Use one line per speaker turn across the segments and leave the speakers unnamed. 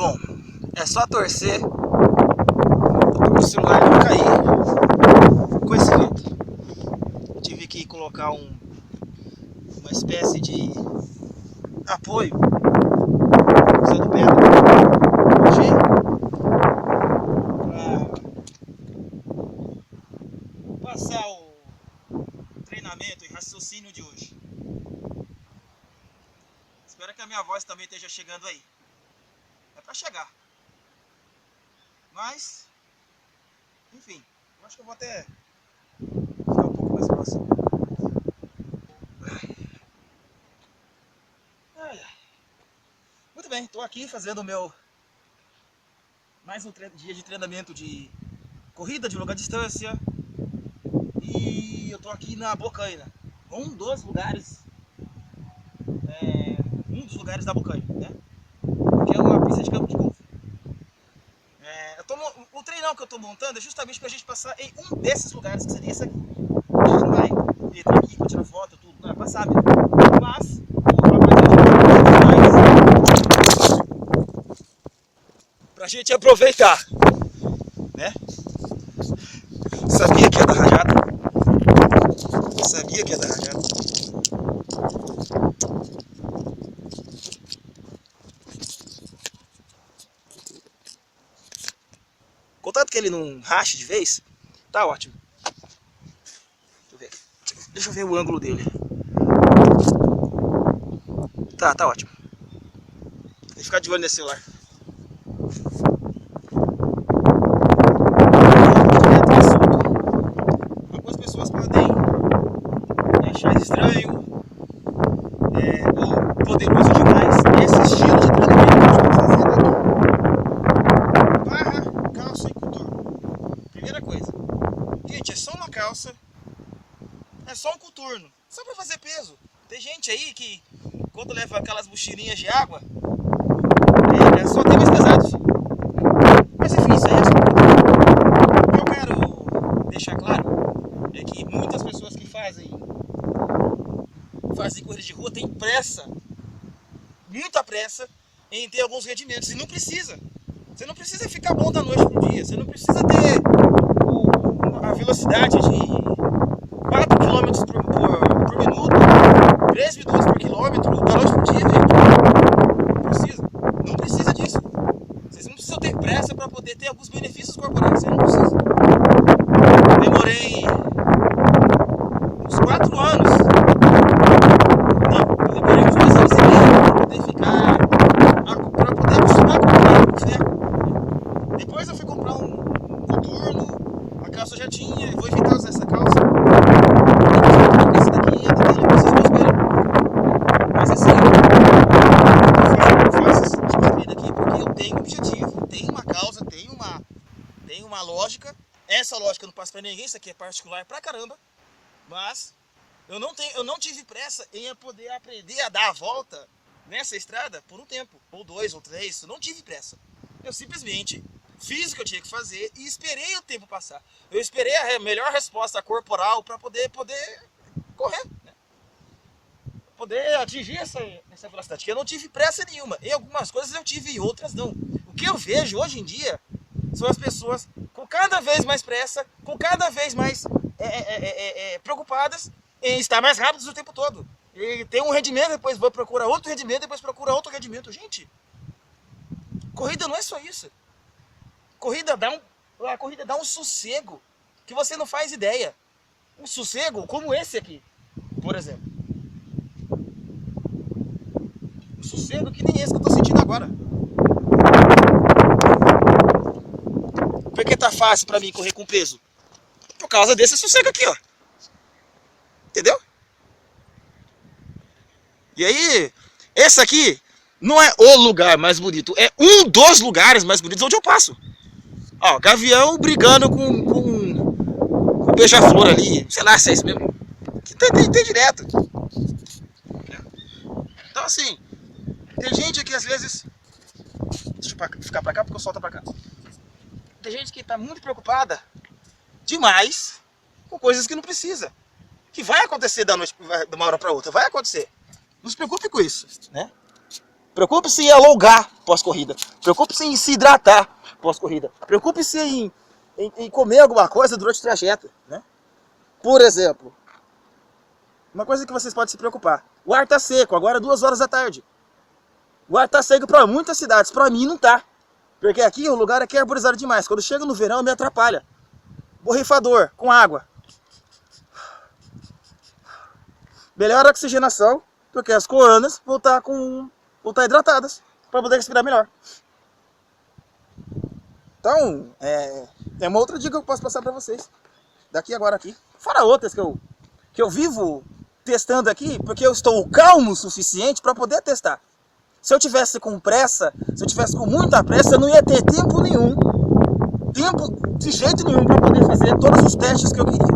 Bom, é só torcer para o celular não cair com esse vento. Tive que colocar uma espécie de apoio usando pedra para passar o treinamento e raciocínio de hoje. Espero que a minha voz também esteja chegando aí. É para chegar. Mas, enfim, eu acho que eu vou até ficar um pouco mais próximo. Muito bem, estou aqui fazendo o meu mais um dia de treinamento de corrida de longa distância. E eu estou aqui na Bocaina, um dos lugares da Bocaina, né? Que é uma pista de campo de golfe. O treinão que eu estou montando é justamente para a gente passar em um desses lugares, que seria esse aqui. A gente não vai entrar aqui para tirar foto, tudo, não é passar mesmo. Mas pra gente aproveitar, né? Sabia que ia dar rajada. Sabia que ia dar rajada. Contanto que ele não rache de vez, tá ótimo. Deixa eu ver o ângulo dele. Tá ótimo. Tem que ficar de olho nesse celular. Algumas pessoas podem achar estranho ou poderoso demais esse estilo de treinamento que a gente está fazendo aqui. Barra, calça e coturno. Primeira coisa. Gente, é só uma calça. É só um coturno. Só para fazer peso. Tem gente aí que quando leva aquelas mochilinhas de água, só tem mais pesados. Mas enfim, isso aí é só. O que eu quero deixar claro é que muitas pessoas que fazem corrida de rua têm pressa, muita pressa, em ter alguns rendimentos. E não precisa. Você não precisa ficar bom da noite pro dia. Você não precisa ter a velocidade de 4 km por minuto, 3 minutos por quilômetro, da noite pro dia, gente. Não precisa disso. Vocês não precisam ter pressa para poder ter alguns benefícios corporais. Você não precisa. Demorei uns 4 anos. Demorei uns 2 anos e meio para poder para poder acostumar com o ferro. Depois eu fui comprar um coturno, a calça já tinha, vou evitar usar essa calça. Essa daqui é dele, vocês vão esperar. Mas assim, eu faço esse tipo de vida aqui porque eu tenho um objetivo, tenho uma causa, tenho uma lógica. Essa lógica eu não passo pra ninguém, isso aqui é particular pra caramba. Mas eu não tive pressa em poder aprender a dar a volta nessa estrada por um tempo, ou 2 ou 3, eu não tive pressa. Eu simplesmente fiz o que eu tinha que fazer e esperei o tempo passar. Eu esperei a melhor resposta corporal para poder correr, né? Poder atingir essa velocidade, que eu não tive pressa nenhuma. Em algumas coisas eu tive e outras não. O que eu vejo hoje em dia são as pessoas com cada vez mais pressa, com cada vez mais preocupadas em estar mais rápidos o tempo todo. E tem um rendimento, depois vou procurar outro rendimento, depois procura outro rendimento. Gente, corrida não é só isso. A corrida dá um sossego que você não faz ideia. Um sossego como esse aqui, por exemplo. Um sossego que nem esse que eu tô sentindo agora. Por que tá fácil pra mim correr com peso? Por causa desse sossego aqui, ó. Entendeu? E aí, esse aqui não é o lugar mais bonito, é um dos lugares mais bonitos onde eu passo. Ó, gavião brigando com beija-flor ali, sei lá se é isso mesmo. Que tem direto. Então assim, tem gente que às vezes... Deixa eu ficar pra cá porque o sol tá pra cá. Tem gente que tá muito preocupada demais com coisas que não precisa. Que vai acontecer da noite, de uma hora pra outra, vai acontecer. Não se preocupe com isso, né? Preocupe-se em alongar pós-corrida. Preocupe-se em se hidratar pós-corrida. Preocupe-se em comer alguma coisa durante o trajeto, né? Por exemplo, uma coisa que vocês podem se preocupar. O ar tá seco, agora é 2 horas da tarde. O ar tá seco para muitas cidades, para mim não tá. Porque aqui o lugar aqui é arborizado demais. Quando chega no verão me atrapalha. Borrifador com água. Melhora a oxigenação, porque as coronas vão estar hidratadas para poder respirar melhor. Então, é uma outra dica que eu posso passar para vocês. Daqui agora aqui. Fora outras que eu vivo testando aqui, porque eu estou calmo o suficiente para poder testar. Se eu tivesse com pressa, se eu tivesse com muita pressa, eu não ia ter tempo nenhum. Tempo de jeito nenhum para poder fazer todos os testes que eu queria.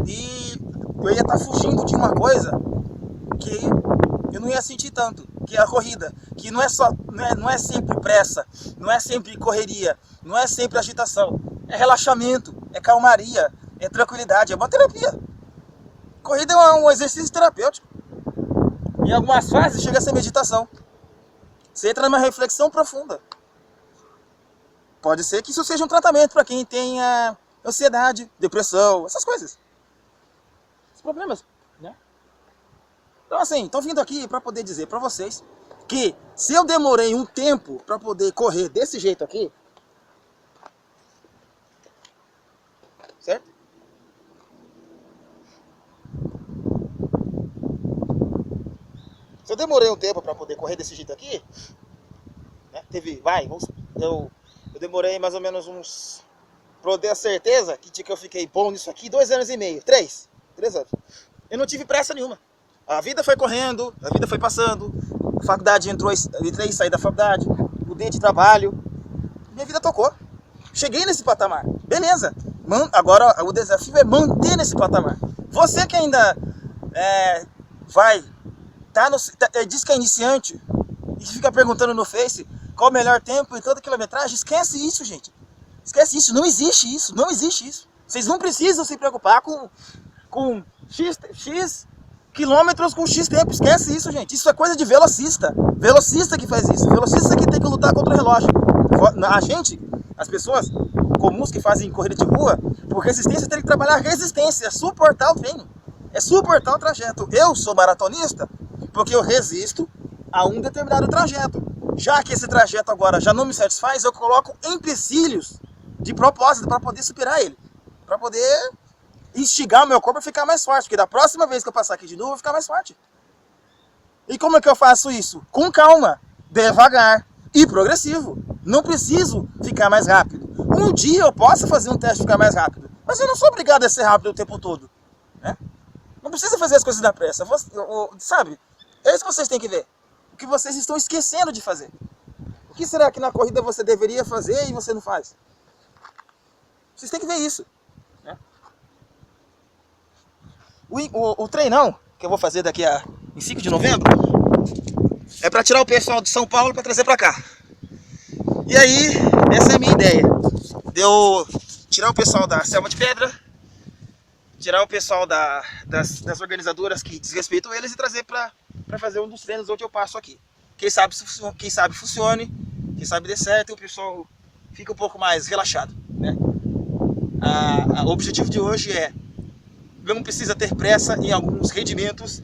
E eu ia estar fugindo de uma coisa que eu não ia sentir tanto, que é a corrida. Que não é sempre pressa, não é sempre correria, não é sempre agitação. É relaxamento, é calmaria, é tranquilidade, é uma terapia. Corrida é um exercício terapêutico. Em algumas fases chega a ser meditação. Você entra numa reflexão profunda. Pode ser que isso seja um tratamento para quem tenha ansiedade, depressão, essas coisas. Esses problemas, né? Então assim, estou vindo aqui para poder dizer para vocês que se eu demorei um tempo para poder correr desse jeito aqui, certo? Se eu demorei um tempo para poder correr desse jeito aqui, né? Eu demorei mais ou menos pra eu ter a certeza que eu fiquei bom nisso aqui, 2 anos e meio, 3 anos. Eu não tive pressa nenhuma. A vida foi correndo, a vida foi passando, a faculdade entrei e saí da faculdade, mudei de trabalho, minha vida tocou. Cheguei nesse patamar, beleza. Agora o desafio é manter nesse patamar. Você que ainda diz que é iniciante e fica perguntando no Face qual o melhor tempo em toda quilometragem, esquece isso, gente. Esquece isso, não existe isso, não existe isso. Vocês não precisam se preocupar com X quilômetros com X tempo, esquece isso, gente. Isso é coisa de velocista. Velocista que faz isso, velocista que tem que lutar contra o relógio. As pessoas comuns que fazem corrida de rua, por resistência tem que trabalhar resistência, é suportar o treino, é suportar o trajeto. Eu sou maratonista porque eu resisto a um determinado trajeto. Já que esse trajeto agora já não me satisfaz, eu coloco empecilhos de propósito para poder superar ele. Para poder instigar o meu corpo a ficar mais forte. Porque da próxima vez que eu passar aqui de novo, eu vou ficar mais forte. E como é que eu faço isso? Com calma, devagar e progressivo. Não preciso ficar mais rápido. Um dia eu posso fazer um teste de ficar mais rápido. Mas eu não sou obrigado a ser rápido o tempo todo, né? Não precisa fazer as coisas na pressa. Sabe? É isso que vocês têm que ver. O que vocês estão esquecendo de fazer. O que será que na corrida você deveria fazer e você não faz? Vocês têm que ver isso, né? O treinão que eu vou fazer em 5 de novembro é para tirar o pessoal de São Paulo para trazer para cá. E aí, essa é a minha ideia. De eu tirar o pessoal da Selva de Pedra, tirar o pessoal das organizadoras que desrespeitam eles e trazer para fazer um dos treinos onde eu passo aqui. Quem sabe funcione, quem sabe dê certo e o pessoal fica um pouco mais relaxado, né? O objetivo de hoje não precisa ter pressa em alguns rendimentos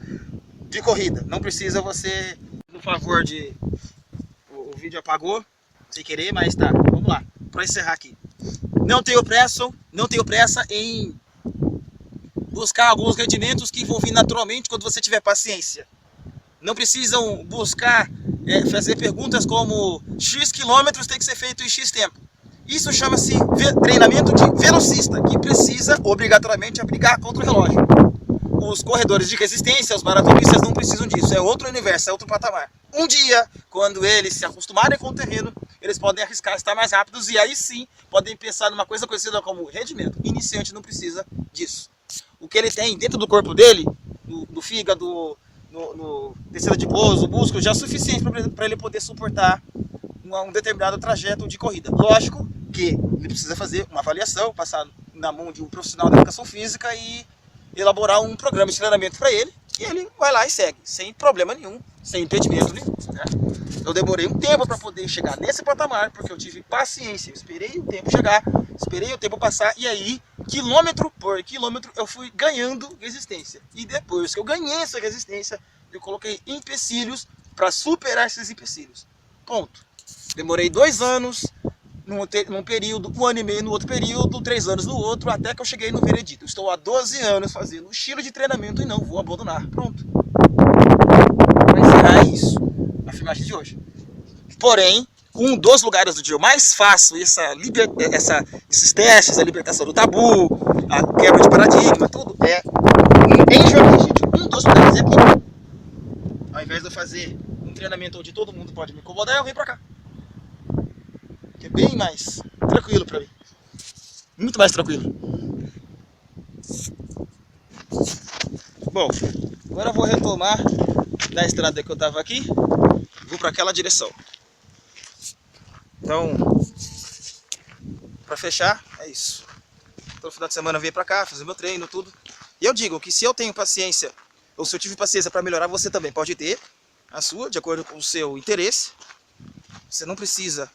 de corrida. Não precisa você, no favor de... O vídeo apagou, sem querer, mas tá, vamos lá, para encerrar aqui. Não tenho pressa em buscar alguns rendimentos que vão vir naturalmente quando você tiver paciência. Não precisam buscar fazer perguntas como X quilômetros tem que ser feito em X tempo. Isso chama-se treinamento de velocista, que precisa obrigatoriamente brigar contra o relógio. Os corredores de resistência, os maratonistas não precisam disso, é outro universo, é outro patamar. Um dia, quando eles se acostumarem com o terreno, eles podem arriscar estar mais rápidos e aí sim podem pensar numa coisa conhecida como rendimento. Iniciante não precisa disso. O que ele tem dentro do corpo dele, no fígado, no tecido adiposo, músculo, já é suficiente para ele poder suportar um determinado trajeto de corrida. Lógico que ele precisa fazer uma avaliação, passar na mão de um profissional da educação física e elaborar um programa de treinamento para ele, e ele vai lá e segue, sem problema nenhum, sem impedimento nenhum, né? Eu demorei um tempo para poder chegar nesse patamar, porque eu tive paciência, eu esperei o tempo chegar, esperei o tempo passar, e aí, quilômetro por quilômetro, eu fui ganhando resistência. E depois que eu ganhei essa resistência, eu coloquei empecilhos para superar esses empecilhos. Ponto. Demorei 2 anos num período, 1 ano e meio no outro período, 3 anos no outro, até que eu cheguei no veredito. Estou há 12 anos fazendo o estilo de treinamento e não vou abandonar. Pronto. Para encerrar isso, a filmagem de hoje. Porém, um dos lugares onde eu mais faço esses testes, a libertação do tabu, a quebra de paradigma, tudo, é em Joinville, gente. Um dos lugares é aqui. Ao invés de eu fazer um treinamento onde todo mundo pode me incomodar, eu venho pra cá. Que é bem mais tranquilo pra mim. Muito mais tranquilo. Bom, agora eu vou retomar da estrada que eu tava aqui. Vou pra aquela direção. Então, pra fechar, é isso. Todo final de semana eu venho pra cá, fazer meu treino, tudo. E eu digo que se eu tenho paciência, ou se eu tive paciência pra melhorar, você também pode ter a sua, de acordo com o seu interesse. Você não precisa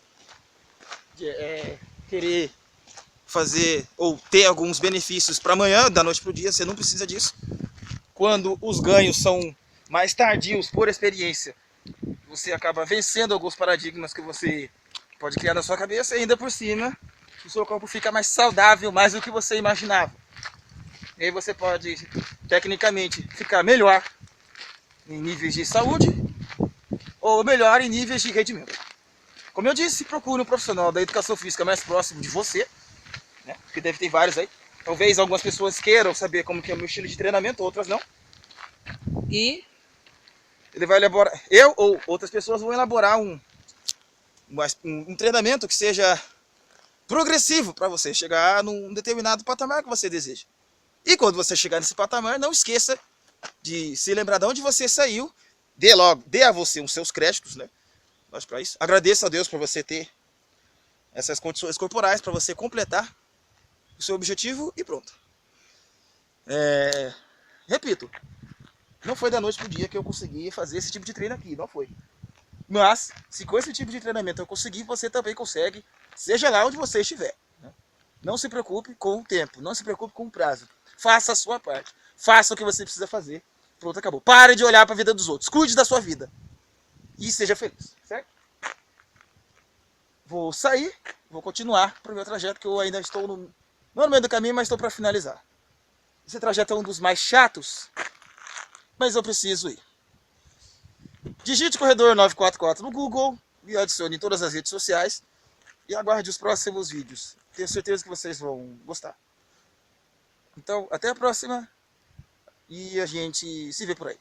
querer fazer ou ter alguns benefícios para amanhã, da noite para o dia, você não precisa disso. Quando os ganhos são mais tardios por experiência, você acaba vencendo alguns paradigmas que você pode criar na sua cabeça e ainda por cima o seu corpo fica mais saudável, mais do que você imaginava. E aí você pode, tecnicamente, ficar melhor em níveis de saúde ou melhor em níveis de rendimento. Como eu disse, procure um profissional da educação física mais próximo de você, né? Porque deve ter vários aí. Talvez algumas pessoas queiram saber como que é o meu estilo de treinamento, outras não. E ele vai elaborar, eu ou outras pessoas vão elaborar um treinamento que seja progressivo para você chegar num determinado patamar que você deseja. E quando você chegar nesse patamar, não esqueça de se lembrar de onde você saiu, dê a você os seus créditos, né? Para isso. Agradeça a Deus por você ter essas condições corporais para você completar o seu objetivo e pronto. Repito, não foi da noite pro dia que eu consegui fazer esse tipo de treino aqui, não foi. Mas, se com esse tipo de treinamento eu conseguir, você também consegue, seja lá onde você estiver. Né? Não se preocupe com o tempo, não se preocupe com o prazo. Faça a sua parte, faça o que você precisa fazer. Pronto, acabou. Pare de olhar para a vida dos outros, cuide da sua vida e seja feliz, certo? Vou sair, vou continuar para o meu trajeto, que eu ainda estou não no meio do caminho, mas estou para finalizar. Esse trajeto é um dos mais chatos, mas eu preciso ir. Digite Corredor 944 no Google, me adicione em todas as redes sociais e aguarde os próximos vídeos. Tenho certeza que vocês vão gostar. Então, até a próxima e a gente se vê por aí.